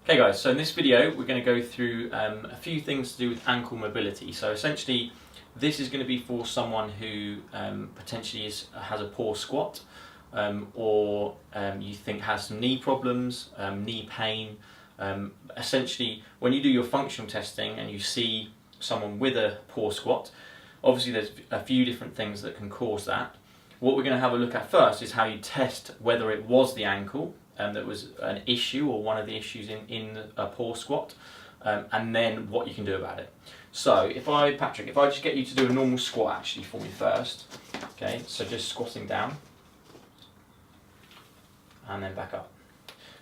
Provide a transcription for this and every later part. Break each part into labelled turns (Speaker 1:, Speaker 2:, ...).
Speaker 1: Okay guys, so in this video we're going to go through a few things to do with ankle mobility. So essentially this is going to be for someone who potentially has a poor squat or you think has some knee problems, knee pain. Essentially when you do your functional testing and you see someone with a poor squat, obviously there's a few different things that can cause that. What we're going to have a look at first is how you test whether it was the ankle that was an issue or one of the issues in a poor squat, and then what you can do about it. So Patrick, if I just get you to do a normal squat actually for me first, okay, so just squatting down and then back up.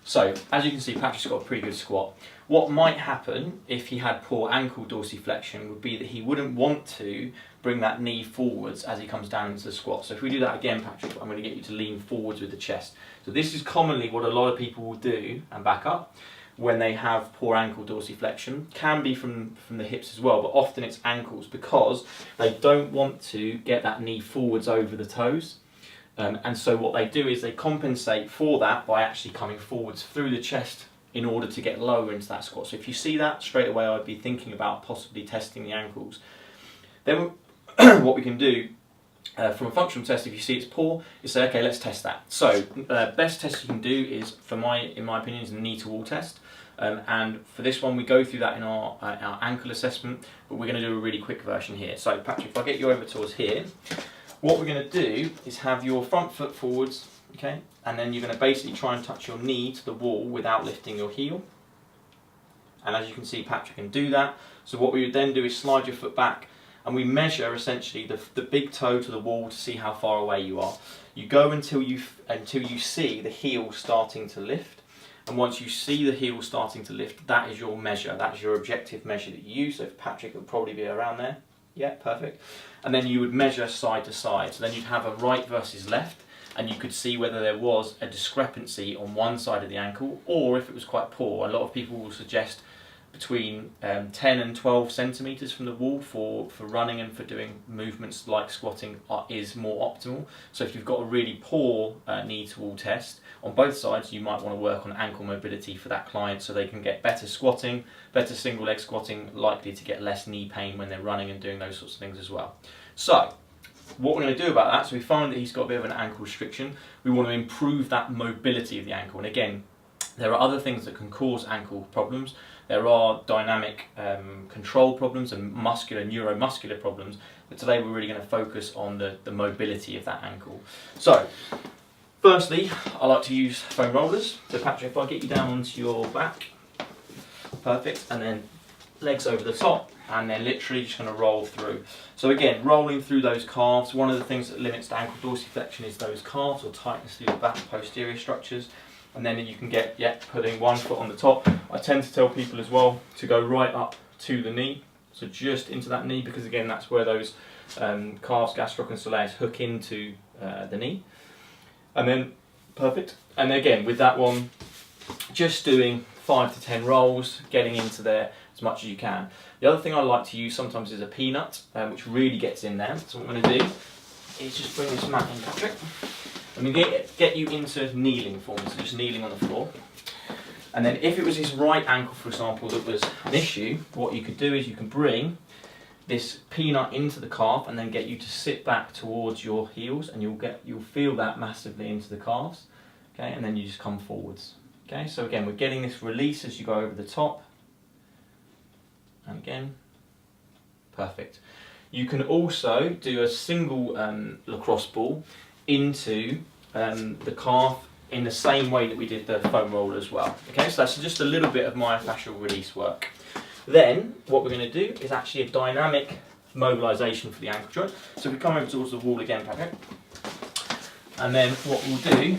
Speaker 1: So as you can see, Patrick's got a pretty good squat. What might happen if he had poor ankle dorsiflexion would be that he wouldn't want to bring that knee forwards as he comes down into the squat. So if we do that again, Patrick, I'm going to get you to lean forwards with the chest. So this is commonly what a lot of people will do and back up when they have poor ankle dorsiflexion. Can be from the hips as well, but often it's ankles because they don't want to get that knee forwards over the toes. And so what they do is they compensate for that by actually coming forwards through the chest in order to get lower into that squat. So if you see that, straight away I'd be thinking about possibly testing the ankles. Then what we can do from a functional test, if you see it's poor, is say, okay, let's test that. So best test you can do is, in my opinion, is a knee to wall test. And for this one, we go through that in our ankle assessment, but we're going to do a really quick version here. So Patrick, if I get you over towards here, what we're going to do is have your front foot forwards, okay, and then you're going to basically try and touch your knee to the wall without lifting your heel. And as you can see, Patrick can do that. So what we would then do is slide your foot back, and we measure essentially the big toe to the wall to see how far away you are. You go until you see the heel starting to lift, and once you see the heel starting to lift, that is your measure. That is your objective measure that you use. So for Patrick, it would probably be around there. Yeah, perfect. And then you would measure side to side. So then you'd have a right versus left, and you could see whether there was a discrepancy on one side of the ankle, or if it was quite poor. A lot of people will suggest between 10 and 12 centimetres from the wall for running and for doing movements like squatting is more optimal. So if you've got a really poor knee to wall test on both sides, you might want to work on ankle mobility for that client so they can get better squatting, better single leg squatting, likely to get less knee pain when they're running and doing those sorts of things as well. So what we're going to do about that, so we find that he's got a bit of an ankle restriction, we want to improve that mobility of the ankle. And again, there are other things that can cause ankle problems. There are dynamic control problems and neuromuscular problems, but today we're really going to focus on the mobility of that ankle. So, firstly, I like to use foam rollers. So Patrick, if I get you down onto your back, perfect, and then legs over the top, and then literally just going to roll through. So again, rolling through those calves. One of the things that limits the ankle dorsiflexion is those calves or tightness through the back posterior structures. And then you can get, putting one foot on the top. I tend to tell people as well to go right up to the knee, so just into that knee, because again that's where those calves, gastroc and soleus hook into the knee. And then, perfect. And again, with that one, just doing 5 to 10 rolls, getting into there as much as you can. The other thing I like to use sometimes is a peanut, which really gets in there. So what I'm going to do is just bring this mat in, Patrick. I'm going to get you into kneeling form, so just kneeling on the floor. And then if it was his right ankle, for example, that was an issue, what you could do is you can bring this peanut into the calf and then get you to sit back towards your heels, and you'll feel that massively into the calves. Okay, and then you just come forwards. Okay, so again, we're getting this release as you go over the top. And again, perfect. You can also do a single lacrosse ball into the calf in the same way that we did the foam roller as well. Okay, so that's just a little bit of myofascial release work. Then what we're going to do is actually a dynamic mobilization for the ankle joint. So we come over towards the wall again, Patrick, and then what we'll do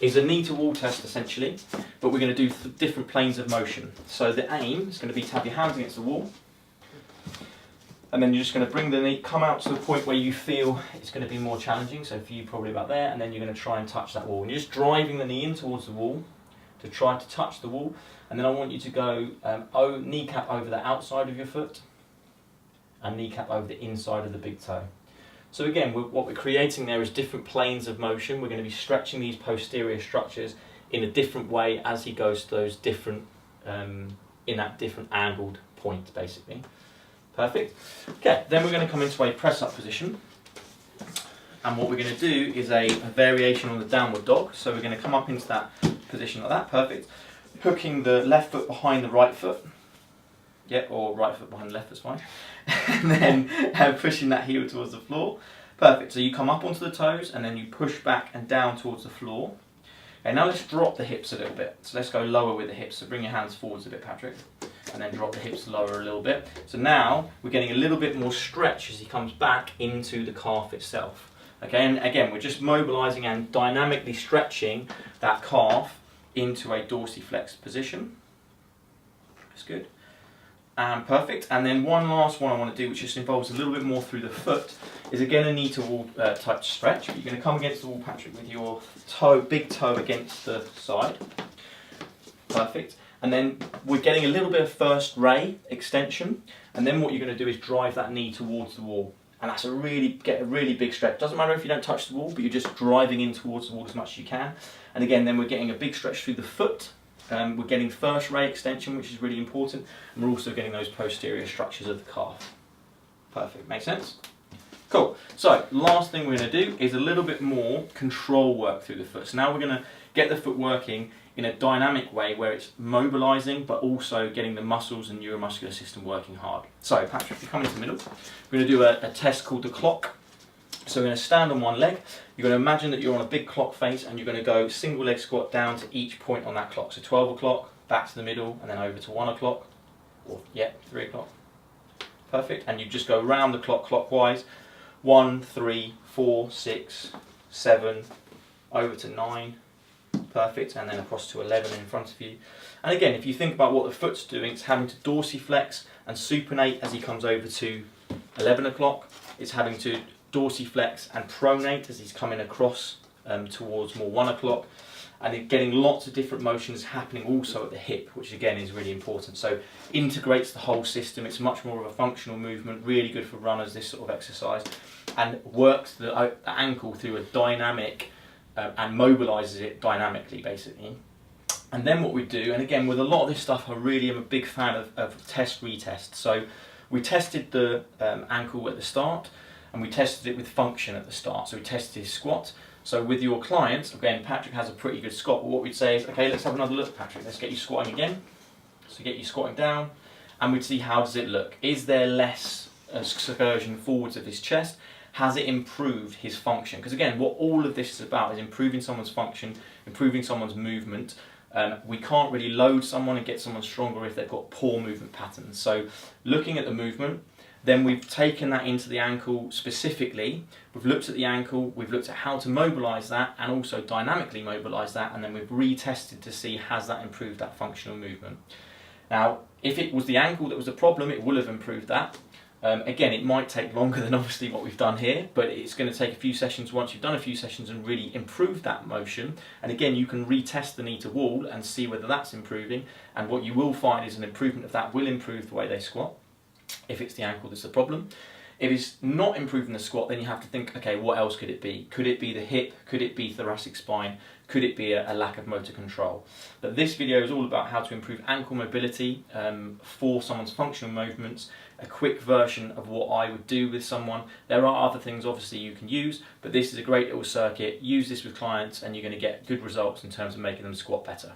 Speaker 1: is a knee to wall test essentially, but we're going to do different planes of motion. So the aim is going to be to have your hands against the wall, and then you're just going to bring the knee, come out to the point where you feel it's going to be more challenging, so for you probably about there, and then you're going to try and touch that wall. And you're just driving the knee in towards the wall to try to touch the wall, and then I want you to go kneecap over the outside of your foot and kneecap over the inside of the big toe. So again, what we're creating there is different planes of motion. We're going to be stretching these posterior structures in a different way as he goes to those different in that different angled point, basically. Perfect. Okay, then we're going to come into a press up position. And what we're going to do is a variation on the downward dog. So we're going to come up into that position like that, perfect. Hooking the left foot behind the right foot. Yeah, or right foot behind the left, that's fine. And then pushing that heel towards the floor. Perfect, so you come up onto the toes and then you push back and down towards the floor. Okay, now let's drop the hips a little bit. So let's go lower with the hips. So bring your hands forwards a bit, Patrick. And then drop the hips lower a little bit. So now we're getting a little bit more stretch as he comes back into the calf itself. Okay, and again, we're just mobilising and dynamically stretching that calf into a dorsiflex position. That's good. And perfect. And then one last one I want to do, which just involves a little bit more through the foot, is again a knee to wall touch stretch. You're going to come against the wall, Patrick, with your toe, big toe against the side. Perfect. And then we're getting a little bit of first ray extension. And then what you're going to do is drive that knee towards the wall. And that's get a really big stretch. Doesn't matter if you don't touch the wall, but you're just driving in towards the wall as much as you can. And again, then we're getting a big stretch through the foot. We're getting first ray extension, which is really important. And we're also getting those posterior structures of the calf. Perfect, makes sense? Cool. So, last thing we're going to do is a little bit more control work through the foot. So now we're going to get the foot working in a dynamic way where it's mobilising but also getting the muscles and neuromuscular system working hard. So Patrick, if you come into the middle, we're going to do a test called the clock. So we're going to stand on one leg, you're going to imagine that you're on a big clock face and you're going to go single leg squat down to each point on that clock. So 12 o'clock, back to the middle and then over to 1 o'clock, or 3 o'clock. Perfect, and you just go round the clock clockwise, 1, 3, 4, 6, 7, over to 9, perfect, and then across to 11 in front of you. And again, if you think about what the foot's doing, it's having to dorsiflex and supinate as he comes over to 11 o'clock. It's having to dorsiflex and pronate as he's coming across towards more 1 o'clock. And it's getting lots of different motions happening also at the hip, which again is really important. So integrates the whole system. It's much more of a functional movement, really good for runners, this sort of exercise, and works the ankle through a dynamic and mobilises it dynamically, basically. And then what we do, and again with a lot of this stuff I really am a big fan of test retest. So we tested the ankle at the start and we tested it with function at the start. So we tested his squat. So with your clients, again Patrick has a pretty good squat, but what we'd say is, okay, let's have another look, Patrick, let's get you squatting again. So get you squatting down and we'd see how does it look. Is there less excursion forwards of his chest? Has it improved his function? Because again, what all of this is about is improving someone's function, improving someone's movement. We can't really load someone and get someone stronger if they've got poor movement patterns. So looking at the movement, then we've taken that into the ankle specifically. We've looked at the ankle, we've looked at how to mobilise that and also dynamically mobilise that, and then we've retested to see has that improved that functional movement. Now, if it was the ankle that was the problem, it will have improved that. Again, it might take longer than obviously what we've done here, but it's going to take a few sessions once you've done a few sessions and really improved that motion. And again, you can retest the knee to wall and see whether that's improving. And what you will find is an improvement of that will improve the way they squat, if it's the ankle that's the problem. If it's not improving the squat, then you have to think, okay, what else could it be? Could it be the hip? Could it be thoracic spine? Could it be a lack of motor control? But this video is all about how to improve ankle mobility for someone's functional movements, a quick version of what I would do with someone. There are other things obviously you can use, but this is a great little circuit. Use this with clients and you're going to get good results in terms of making them squat better.